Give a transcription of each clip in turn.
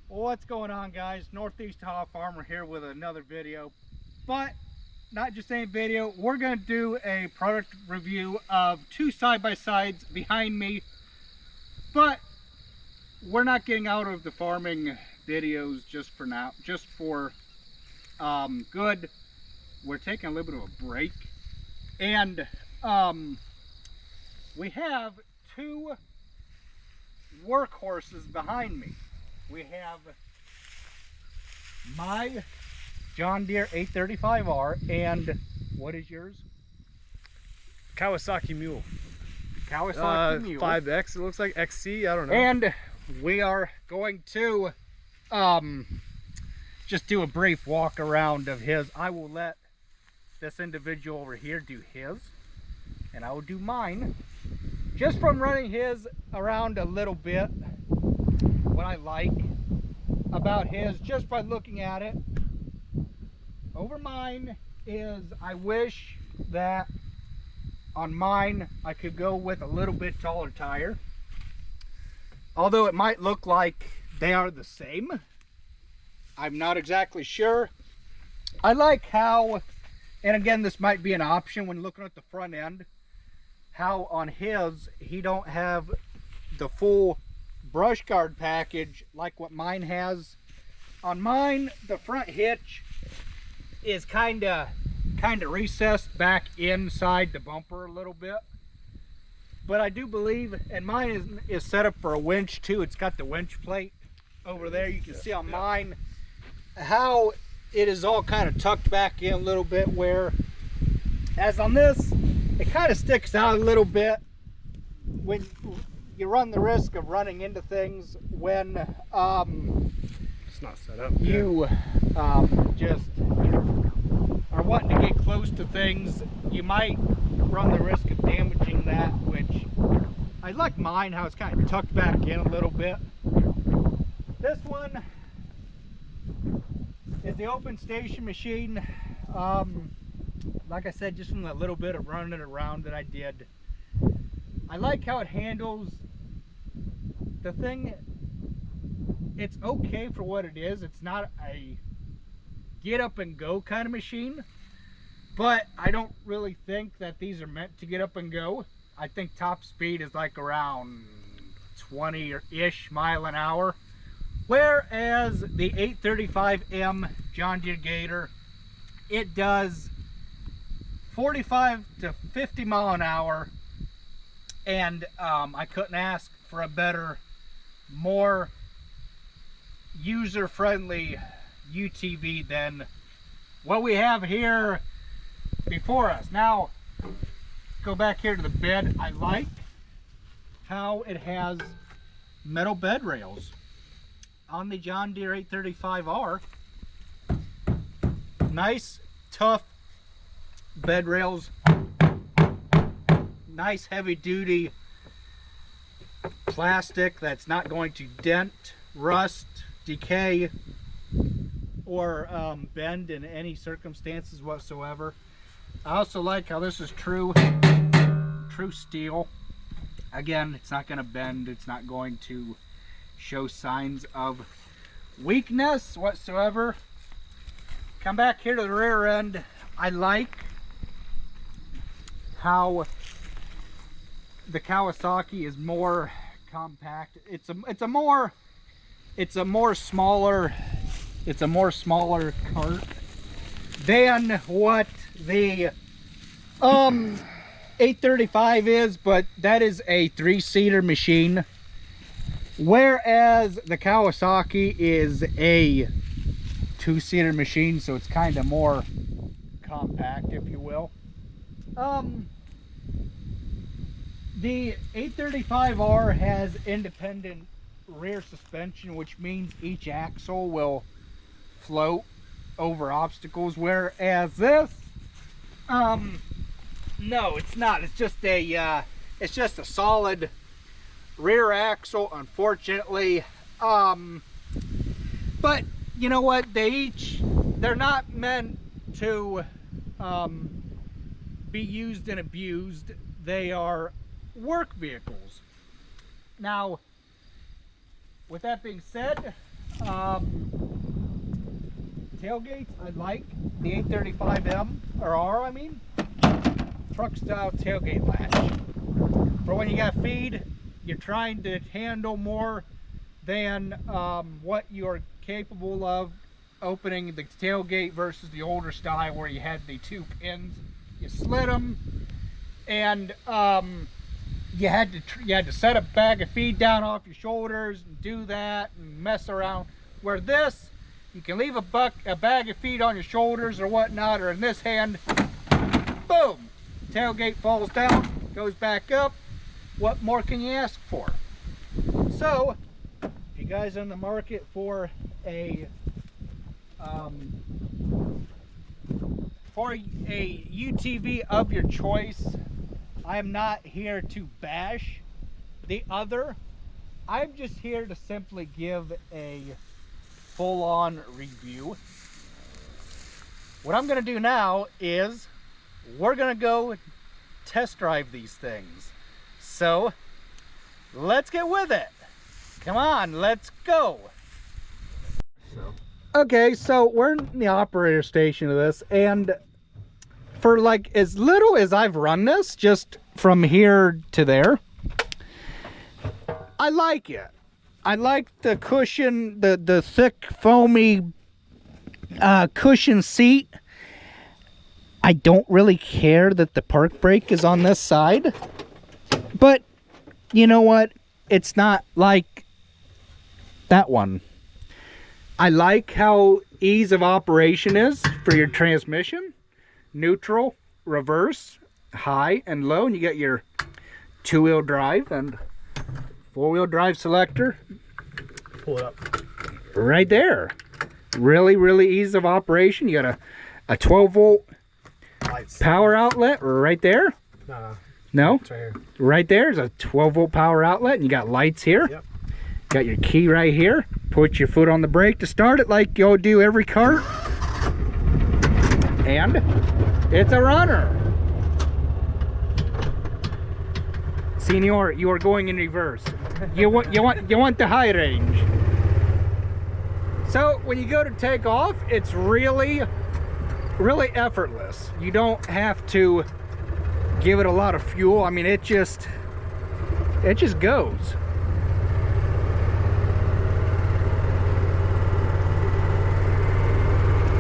What's going on, guys? Northeast Ohio Farmer here with another video, but not just any video. We're going to do a product review of two side-by-sides behind me, but we're not getting out of the farming videos just for now, just for good. We're taking a little bit of a break, and we have two workhorses behind me. We have my John Deere 835R, and what is yours? Kawasaki Mule. Kawasaki Mule. 5X, it looks like XC, I don't know. And we are going to just do a brief walk around of his. I will let this individual over here do his, and I will do mine. Just from running his around a little bit, what I like about his, just by looking at it, over mine is I wish that on mine I could go with a little bit taller tire. Although it might look like they are the same, I'm not exactly sure. I like how, and again this might be an option when looking at the front end, how on his he don't have the full brush guard package like what mine has. On mine, the front hitch is kind of recessed back inside the bumper a little bit, but I do believe, and mine is set up for a winch too. It's got the winch plate over there. You can see on mine how it is all kind of tucked back in a little bit, where as on this it kind of sticks out a little bit when you run the risk of running into things when it's not set up. You just are wanting to get close to things. You might run the risk of damaging that, which I like mine how it's kind of tucked back in a little bit. This one is the open station machine. Like I said, just from that little bit of running it around that I did, I like how it handles. The thing, it's okay for what it is. It's not a get up and go kind of machine, but I don't really think that these are meant to get up and go. I think top speed is like around 20-ish mile an hour, whereas the 835M John Deere Gator, it does 45 to 50 mile an hour, and I couldn't ask for a better, more user-friendly UTV than what we have here before us. Now, go back here to the bed. I like how it has metal bed rails on the John Deere 835R. Nice, tough bed rails. Nice heavy-duty plastic that's not going to dent, rust, decay, or bend in any circumstances whatsoever. I also like how this is true steel. Again, it's not going to bend. It's not going to show signs of weakness whatsoever. Come back here to the rear end. I like how the Kawasaki is more compact. It's a more smaller cart than what the 835 is, but that is a 3-seater machine, whereas the Kawasaki is a 2-seater machine, so it's kind of more compact, if you will. The 835R has independent rear suspension, which means each axle will float over obstacles, whereas this, no, it's not. It's just a solid rear axle, unfortunately. But you know what? They're not meant to be used and abused. They are work vehicles. Now, with that being said, Tailgates, I like the 835M, or R, I mean. Truck style tailgate latch. For when you got feed, you're trying to handle more than what you're capable of opening the tailgate versus the older style where you had the 2 pins. You slid them, and you had to set a bag of feed down off your shoulders and do that and mess around. Where this, you can leave a bag of feed on your shoulders or whatnot, or in this hand, boom, tailgate falls down, goes back up. What more can you ask for? So, if you guys are in the market for a UTV of your choice, I am not here to bash the other. I'm just here to simply give a full-on review. What I'm going to do now is we're going to go test drive these things. So let's get with it. Come on, let's go. Okay, so we're in the operator station of this, and for like as little as I've run this, just from here to there, I like it. I like the cushion, the thick foamy cushion seat. I don't really care that the park brake is on this side, but you know what? It's not like that one. I like how ease of operation is for your transmission. Neutral, reverse, high, and low, and you got your 2-wheel drive and 4-wheel drive selector. Pull it up. Right there. Really ease of operation. You got a 12-volt power outlet right there. No? It's right here. Right there is a 12-volt power outlet, and you got lights here. Yep. Got your key right here. Put your foot on the brake to start it like you'll do every cart. And it's a runner. Senor, you are going in reverse. You want the high range. So when you go to take off, it's really effortless. You don't have to give it a lot of fuel. I mean, it just goes.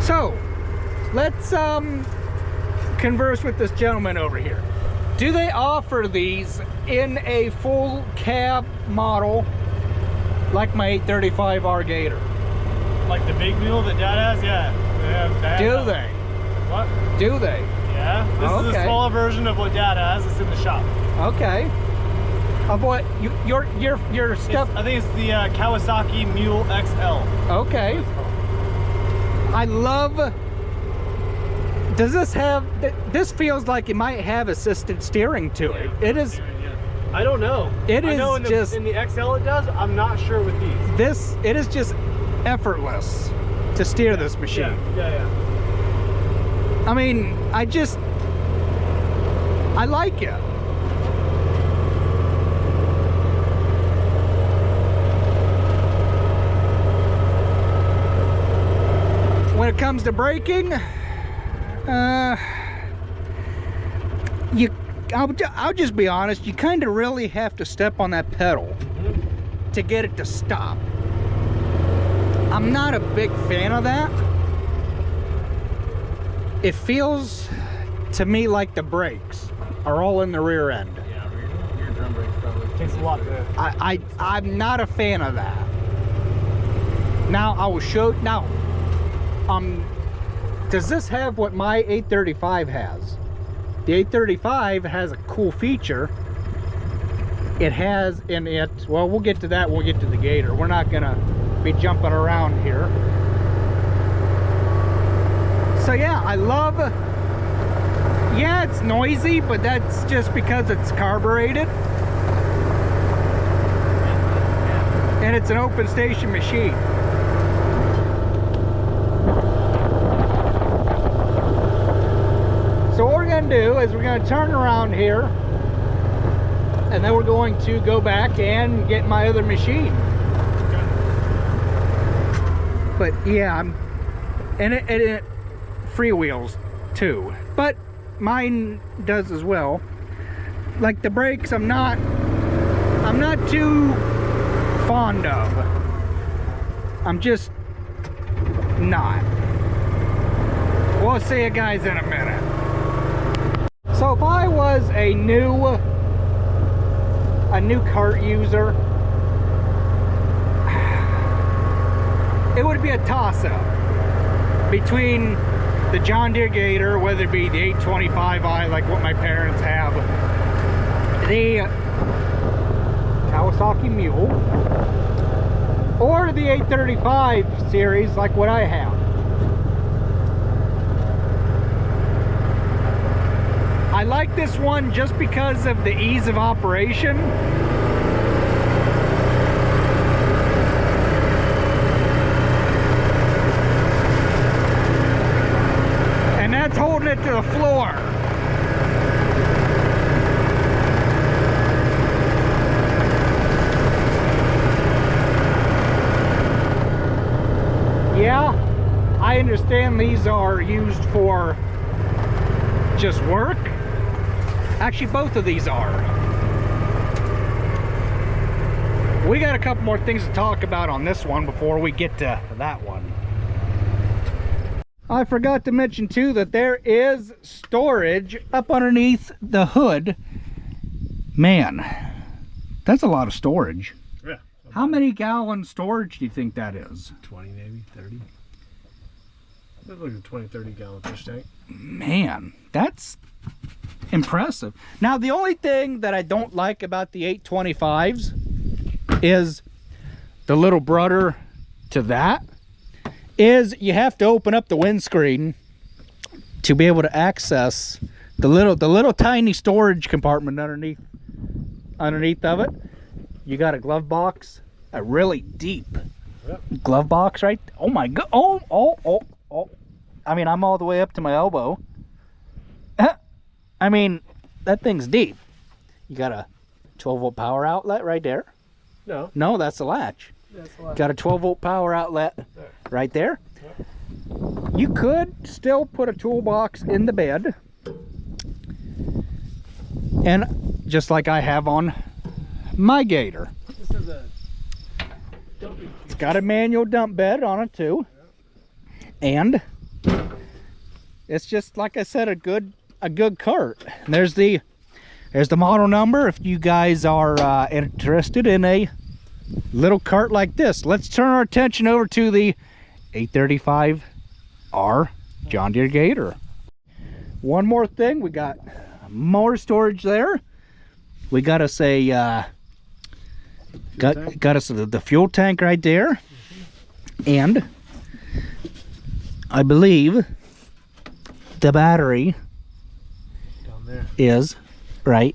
So let's converse with this gentleman over here. Do they offer these in a full cab model like my 835R Gator? Like the big mule that Dad has? Yeah. Do they? What? Do they? Yeah. This is a smaller version of what Dad has. It's in the shop. Okay. Of what? Your stuff? I think it's the Kawasaki Mule XL. Okay. I love. Does this have? This feels like it might have assisted steering to it. It is. I don't know. It is I know in the XL it does. I'm not sure with these. It is just effortless to steer this machine. Yeah. I mean, I like it. When it comes to braking, I'll just be honest, you kind of really have to step on that pedal to get it to stop. I'm not a big fan of that. It feels to me like the brakes are all in the rear end. Yeah, rear drum brakes probably. Takes a lot to... I'm not a fan of that. Now, I will show... Now, does this have what my 835 has? The 835 has a cool feature. It has in it, well, we'll get to that when we get to the Gator. We're not gonna be jumping around here. So yeah, I love, yeah, it's noisy, but that's just because it's carbureted. And it's an open station machine. So what we're going to do is we're going to turn around here, and then we're going to go back and get my other machine. But yeah, and it freewheels too. But mine does as well. Like the brakes, I'm not too fond of. I'm just not. We'll see you guys in a minute. So if I was a new cart user, it would be a toss-up between the John Deere Gator, whether it be the 825i like what my parents have, the Kawasaki Mule, or the 835 series like what I have. I like this one just because of the ease of operation. And that's holding it to the floor. Yeah, I understand these are used for just work. Actually, both of these are. We got a couple more things to talk about on this one before we get to that one. I forgot to mention too that there is storage up underneath the hood. Man, that's a lot of storage. Yeah. How many gallon storage do you think that is? 20 maybe, 30. That's like a 20, 30 gallon fish tank. Man, that's impressive. Now, the only thing that I don't like about the 825s is the little brother to that is you have to open up the windscreen to be able to access the little tiny storage compartment underneath of it. You got a glove box, a really deep glove box, right? Oh my god! Oh! I mean, I'm all the way up to my elbow. I mean, that thing's deep. You got a 12-volt power outlet right there. No, that's the latch. That's the latch. Got a 12-volt power outlet there. Right there. Yep. You could still put a toolbox in the bed, and just like I have on my Gator. This is a dumping. It's got a manual dump bed on it too, and it's just like I said, a good cart. And there's the model number if you guys are interested in a little cart like this. Let's turn our attention over to the 835R John Deere Gator. One more thing, we got more storage there. We got us a got us the fuel tank right there, and I believe the battery Down there. is right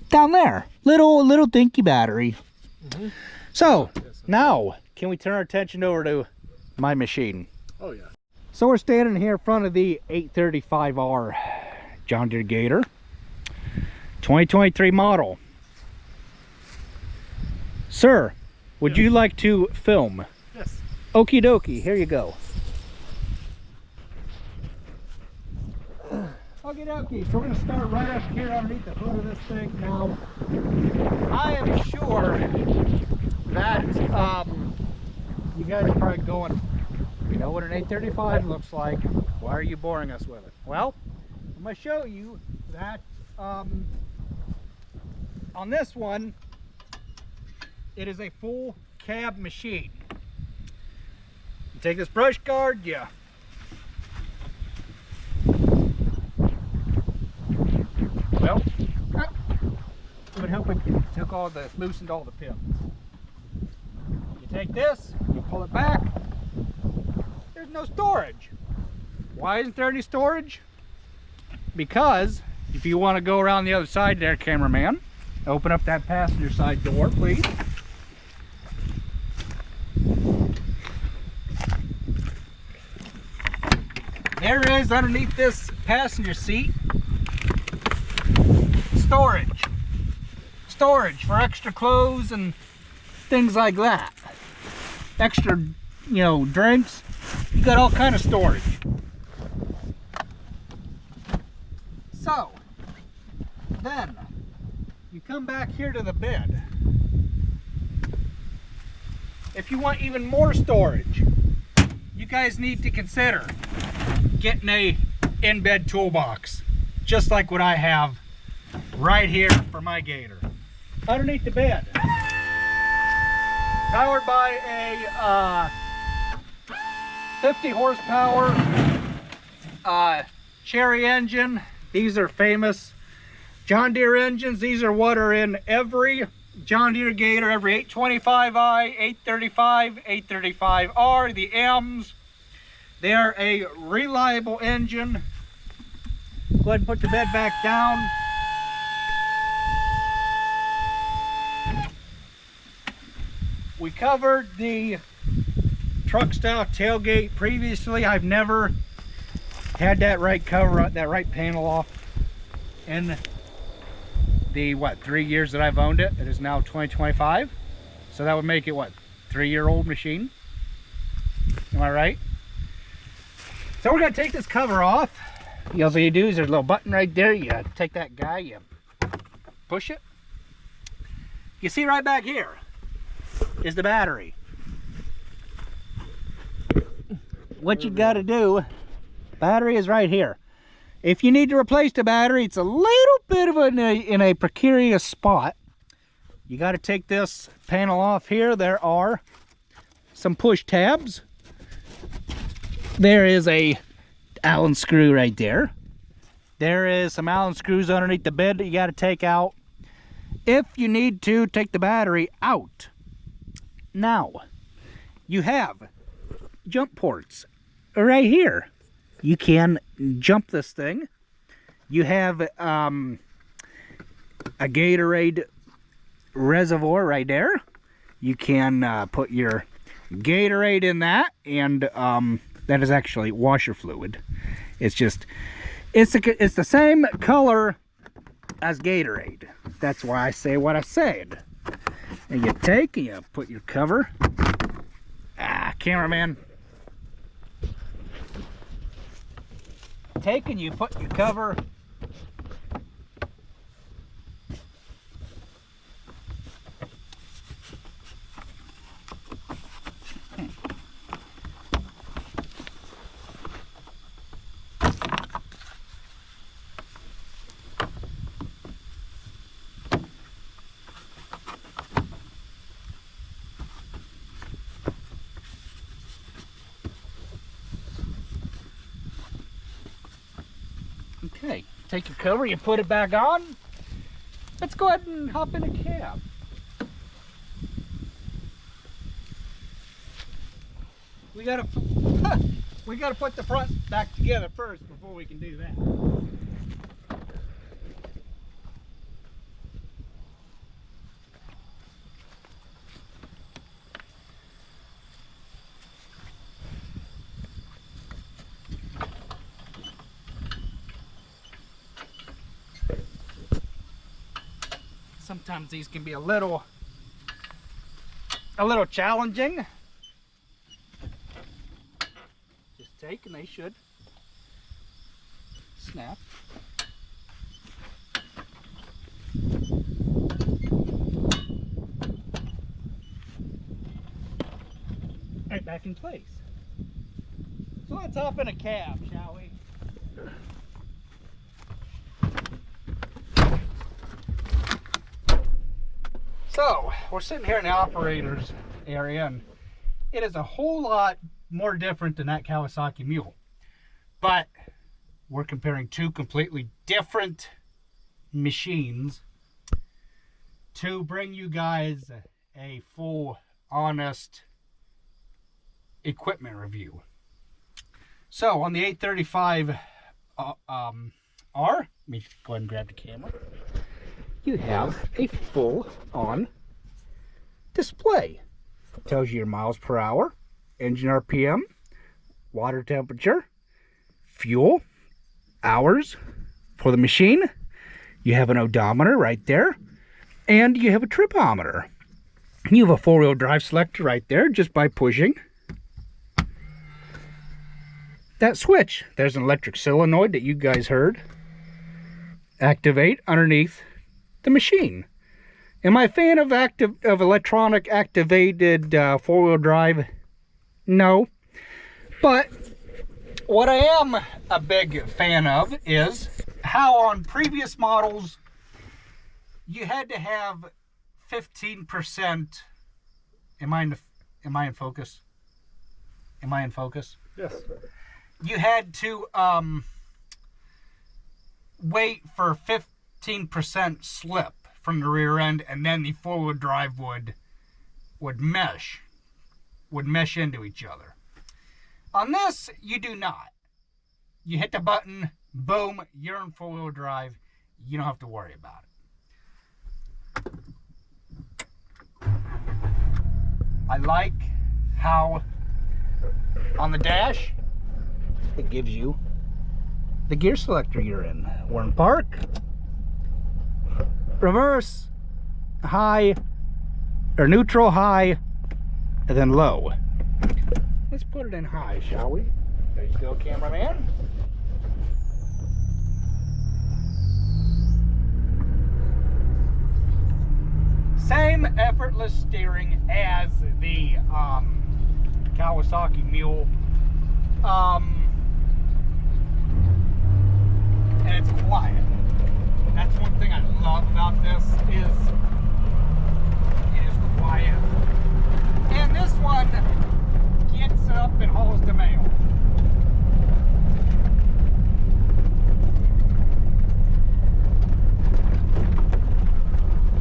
down there. Little dinky battery. So now can we turn our attention over to my machine? Oh yeah. So we're standing here in front of the 835R John Deere Gator 2023 model. Sir, would you like to film? Yes. Okie dokie, here you go. Okie dokie, so we're going to start right up here underneath the hood of this thing. Now, I am sure that you guys are probably going, you know what an 835 looks like, why are you boring us with it? Well, I'm going to show you that on this one, it is a full cab machine. You take this brush guard, yeah. Well, it would help if you loosened all the pins. You take this, you pull it back, there's no storage. Why isn't there any storage? Because if you want to go around the other side there, cameraman, open up that passenger side door, please. There is underneath this passenger seat storage for extra clothes and things like that. Extra you know, drinks. You got all kind of storage. So, then, you come back here to the bed. If you want even more storage, you guys need to consider getting a in-bed toolbox, just like what I have right here for my Gator. Underneath the bed, powered by a 50 horsepower Cherry engine. These are famous John Deere engines. These are what are in every John Deere Gator, every 825i, 835, 835R, the M's. They are a reliable engine. Go ahead and put the bed back down. We covered the truck style tailgate previously. I've never had that right cover, that right panel off in the 3 years that I've owned it. It is now 2025, so that would make it what, 3-year-old machine? Am I right? So we're gonna take this cover off. All you do is there's a little button right there. You take that guy, you push it. You see right back here is the battery. What you got to do, battery is right here. If you need to replace the battery, it's a little bit of in a precarious spot. You got to take this panel off here. There are some push tabs. There is a Allen screw right there. There is some Allen screws underneath the bed that you got to take out if you need to take the battery out. Now, you have jump ports right here. You can jump this thing. You have a Gatorade reservoir right there. You can put your Gatorade in that, and that is actually washer fluid. It's just, it's the same color as Gatorade. That's why I say what I said. And you take and you put your cover. Cameraman. Take and you put your cover. Okay, take your cover, you put it back on. Let's go ahead and hop in a cab. We gotta put the front back together first before we can do that. Sometimes these can be a little challenging. Just take and they should snap. Right back in place. So let's hop in a cab, shall we? So, we're sitting here in the operator's area, and it is a whole lot more different than that Kawasaki Mule. But we're comparing two completely different machines to bring you guys a full, honest equipment review. So, on the 835R, let me go ahead and grab the camera. You have a full-on display. It tells you your miles per hour, engine RPM, water temperature, fuel, hours for the machine. You have an odometer right there, and you have a tripometer. You have a 4-wheel drive selector right there just by pushing that switch. There's an electric solenoid that you guys heard activate underneath the machine. Am I a fan of electronic activated four-wheel drive? No. But what I am a big fan of is how on previous models you had to have 15%. Am I in focus? Am I in focus? Yes. You had to wait for 15% slip from the rear end, and then the four-wheel drive would mesh into each other. On this, you do not. You hit the button, boom, you're in four-wheel drive. You don't have to worry about it. I like how on the dash, it gives you the gear selector you're in. We're in park, reverse, high, or neutral, high, and then low. Let's put it in high, shall we? There you go, cameraman. Same effortless steering as the Kawasaki Mule. And it's quiet. That's one thing I love about this is it is quiet. And this one gets up and hauls the mail.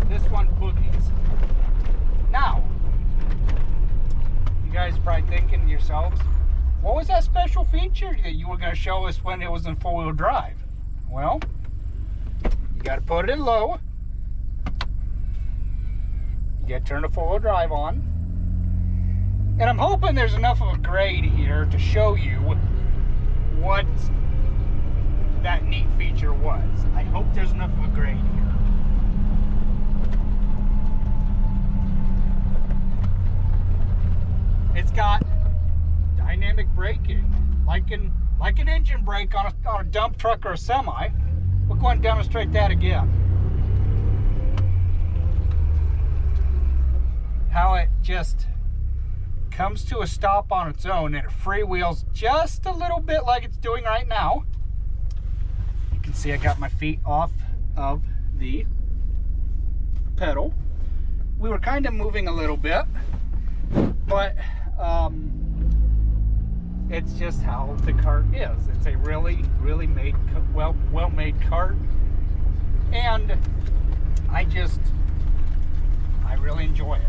This one boogies. Now, you guys are probably thinking to yourselves, what was that special feature that you were going to show us when it was in four-wheel drive? Well, you got to put it in low. You got to turn the four-wheel drive on. And I'm hoping there's enough of a grade here to show you what that neat feature was. I hope there's enough of a grade here. It's got dynamic braking, like an engine brake on a dump truck or a semi. We're going to demonstrate that again. How it just comes to a stop on its own and it freewheels just a little bit like it's doing right now. You can see I got my feet off of the pedal. We were kind of moving a little bit, but it's just how the cart is. It's a really made, well-made cart, and I really enjoy it.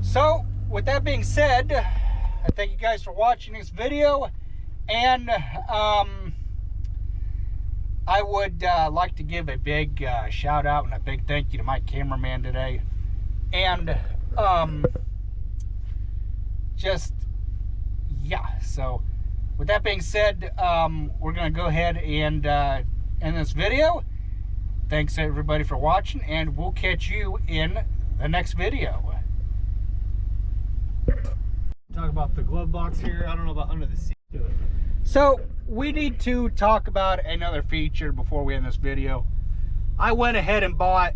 So with that being said, I thank you guys for watching this video, and I would like to give a big shout out and a big thank you to my cameraman today, and yeah, so with that being said, we're gonna go ahead and end this video. Thanks everybody for watching, and we'll catch you in the next video. Talk about the glove box here. I don't know about under the seat. So we need to talk about another feature before we end this video. I went ahead and bought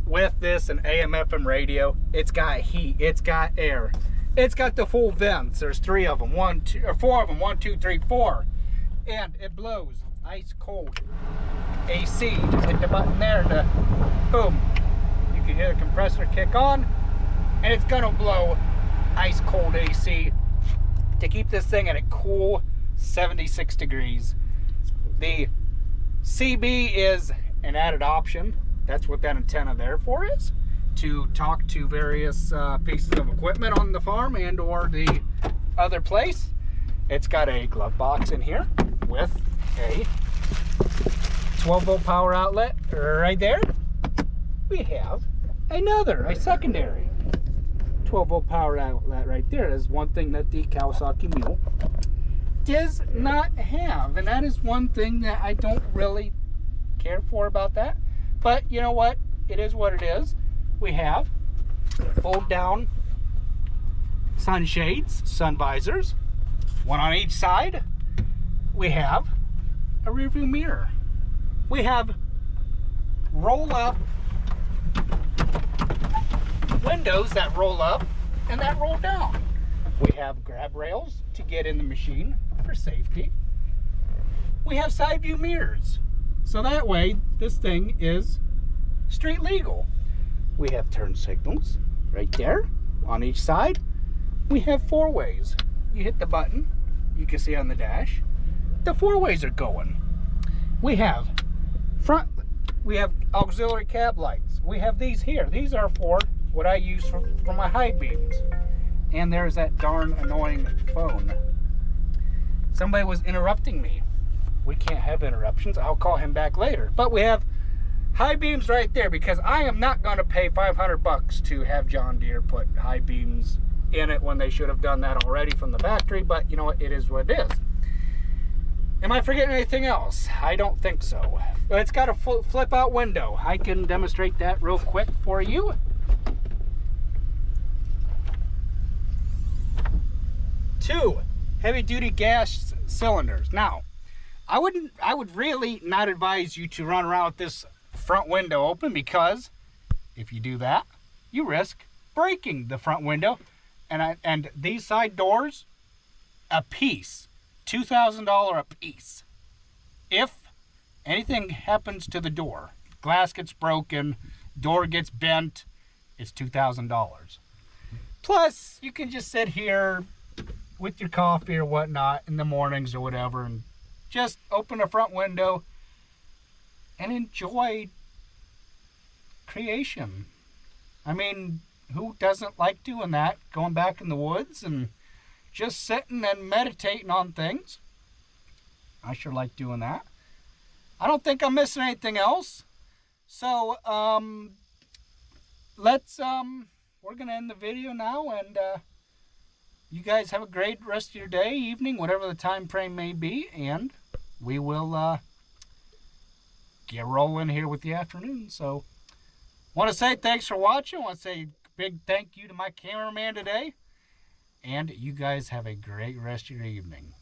with this an AM/FM radio. It's got heat, it's got air, it's got the full vents. There's 3 of them, 1, 2, or 4 of them, 1, 2, 3, 4, and it blows ice cold AC. Just hit the button there to boom. You can hear the compressor kick on, and it's gonna blow ice cold AC to keep this thing at a cool 76 degrees. The CB is an added option. That's what that antenna there for is, to talk to various pieces of equipment on the farm and or the other place. It's got a glove box in here with a 12-volt power outlet right there. We have a secondary 12-volt power outlet right there. Is one thing that the Kawasaki Mule does not have, and that is one thing that I don't really care for about that. But you know what? It is what it is. We have fold down sunshades, sun visors. one on each side. We have a rear view mirror. We have roll up windows that roll up and that roll down. We have grab rails to get in the machine for safety. We have side view mirrors, so that way this thing is street legal. We have turn signals right there on each side. We have 4-ways. You hit the button, you can see on the dash, the 4-ways are going. We have auxiliary cab lights. We have these here. These are for what I use for my high beams. And there's that darn annoying phone. Somebody was interrupting me. We can't have interruptions. I'll call him back later. But we have high beams right there because I am not going to pay $500 to have John Deere put high beams in it when they should have done that already from the factory. But you know what? It is what it is. Am I forgetting anything else? I don't think so. But it's got a flip out window. I can demonstrate that real quick for you. 2 heavy duty gas cylinders. Now, I would really not advise you to run around with this front window open, because if you do that, you risk breaking the front window. And these side doors, a piece, $2,000 a piece. If anything happens to the door, glass gets broken, door gets bent, it's $2,000. Plus, you can just sit here with your coffee or whatnot in the mornings or whatever and just open a front window and enjoy creation. I mean, who doesn't like doing that? Going back in the woods and just sitting and meditating on things. I sure like doing that. I don't think I'm missing anything else. So, we're going to end the video now, and you guys have a great rest of your day, evening, whatever the time frame may be, and we will get rolling here with the afternoon. So, want to say thanks for watching. I want to say big thank you to my cameraman today. And you guys have a great rest of your evening.